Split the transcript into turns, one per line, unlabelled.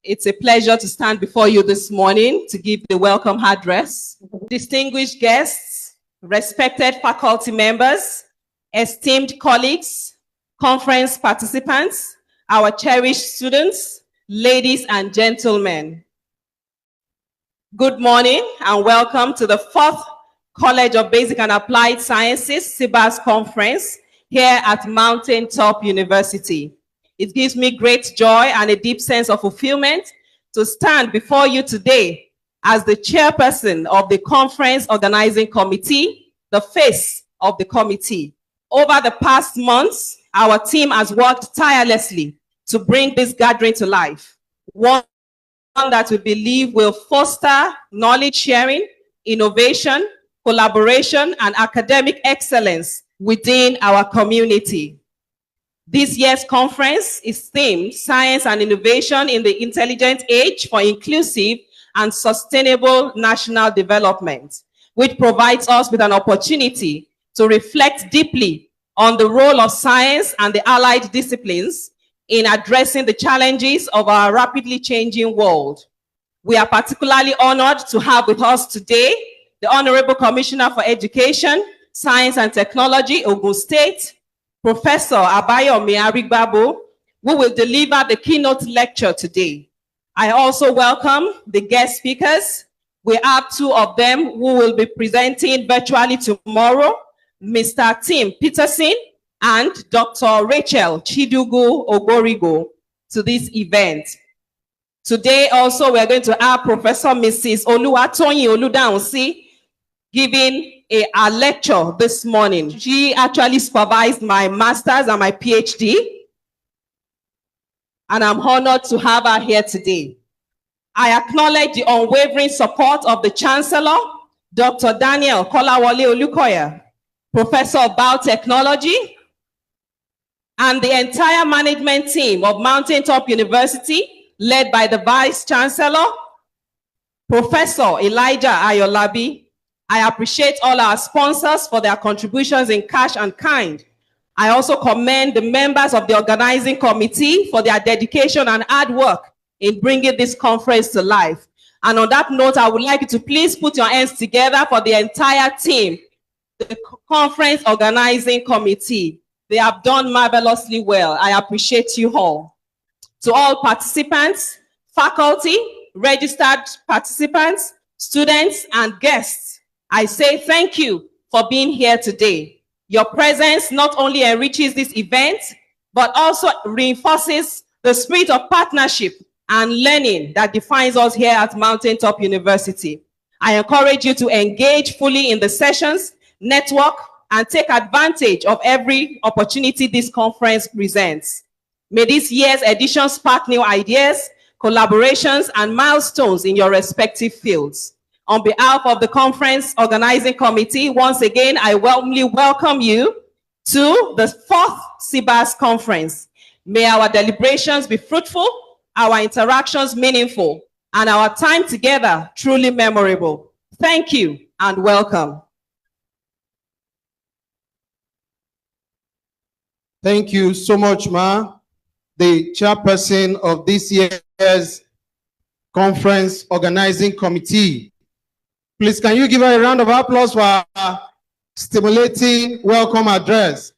It's a pleasure to stand before you this morning to give the welcome address. Distinguished guests, respected faculty members, esteemed colleagues, conference participants, our cherished students, ladies and gentlemen. Good morning and welcome to the 4th College of Basic and Applied Sciences CBAS Conference here at Mountaintop University. It gives me great joy and a deep sense of fulfillment to stand before you today as the chairperson of the conference organizing committee, the face of the committee. Over the past months, our team has worked tirelessly to bring this gathering to life. One that we believe will foster knowledge sharing, innovation, collaboration, and academic excellence within our community. This year's conference is themed Science and Innovation in the Intelligent Age for Inclusive and Sustainable National Development, which provides us with an opportunity to reflect deeply on the role of science and the allied disciplines in addressing the challenges of our rapidly changing world. We are particularly honored to have with us today the Honorable Commissioner for Education, Science and Technology, Ogun State, Professor Abayomi Arigbabo, who will deliver the keynote lecture today. I also welcome the guest speakers. We have 2 of them who will be presenting virtually tomorrow, Mr. Tim Peterson and Dr. Rachel Chidugu Ogorigo, to this event. Today also we are going to have Professor Mrs. Oluwatoyin Oludaunsi giving a lecture this morning. She actually supervised my master's and my PhD, and I'm honored to have her here today. I acknowledge the unwavering support of the Chancellor, Dr. Daniel Kolawole Olukoya, Professor of Biotechnology, and the entire management team of Mountaintop University, led by the Vice Chancellor, Professor Elijah Ayolabi. I appreciate all our sponsors for their contributions in cash and kind. I also commend the members of the organizing committee for their dedication and hard work in bringing this conference to life. And on that note, I would like you to please put your hands together for the entire team, the conference organizing committee. They have done marvelously well. I appreciate you all. To all participants, faculty, registered participants, students, and guests, I say thank you for being here today. Your presence not only enriches this event, but also reinforces the spirit of partnership and learning that defines us here at Mountaintop University. I encourage you to engage fully in the sessions, network, and take advantage of every opportunity this conference presents. May this year's edition spark new ideas, collaborations, and milestones in your respective fields. On behalf of the conference organizing committee, once again, I warmly welcome you to the 4th CBAS Conference. May our deliberations be fruitful, our interactions meaningful, and our time together truly memorable. Thank you and welcome.
Thank you so much, Ma, the chairperson of this year's conference organizing committee. Please, can you give her a round of applause for her stimulating welcome address?